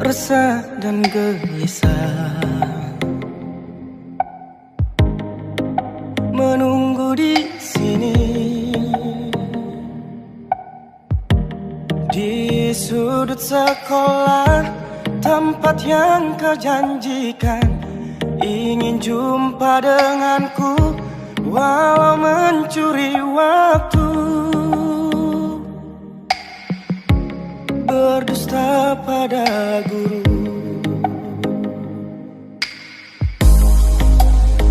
resah dan gelisah, menunggu di sini di sudut sekolah, tempat yang kau janjikan ingin jumpa denganku, walau mencuri waktu, berdusta pada guru.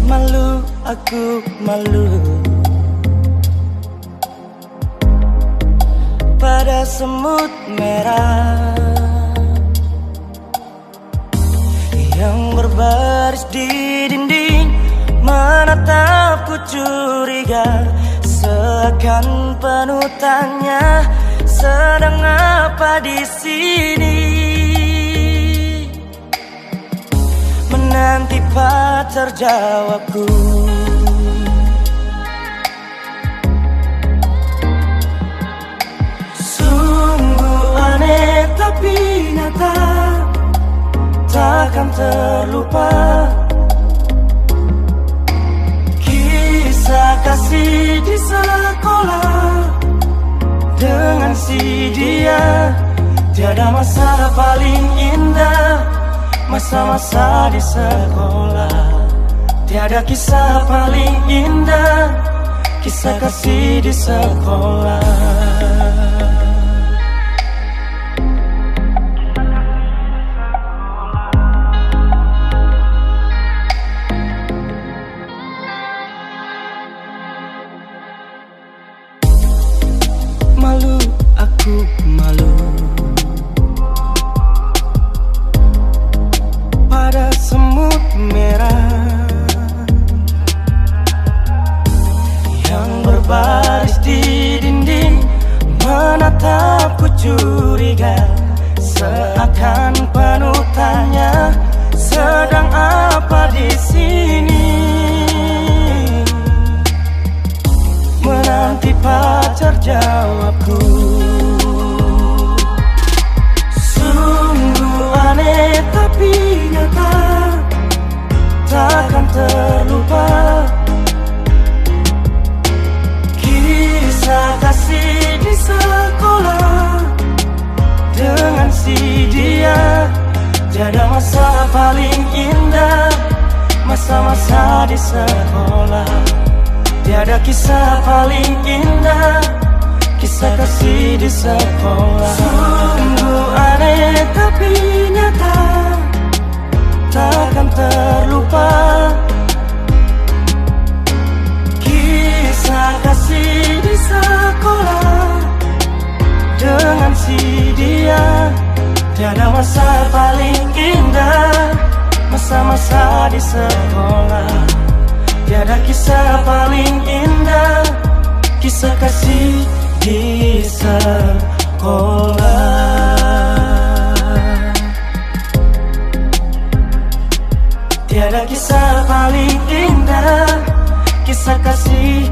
Malu, aku malu pada semut merah yang berbaris di dinding, menatapku curiga, seakan penuh tanya, sedang apa di sini? Menanti pacar jawabku. Sungguh aneh tapi nyata, takkan terlupa kisah kasih di sekolah dengan si dia. Tiada masa paling indah, masa-masa di sekolah. Tiada kisah paling indah, kisah kasih di sekolah. Malu, aku malu pada semut merah yang berbaris di dinding, menatapku curiga, seakan penuh tanya, sedang apa di sini? Menanti pacar jawabku. Sungguh aneh tapi nyata, takkan terlupa kisah kasih di sekolah dengan si dia. Tiada masa paling indah, masa-masa di sekolah. Tiada kisah paling indah, kisah kasih di sekolah. Sungguh aneh tapi nyata, takkan terlupa kisah kasih di sekolah dengan si dia. Tiada masa paling indah, masa-masa di sekolah. Tiada kisah paling indah, kisah kasih di sekolah. Tiada kisah paling indah, kisah kasih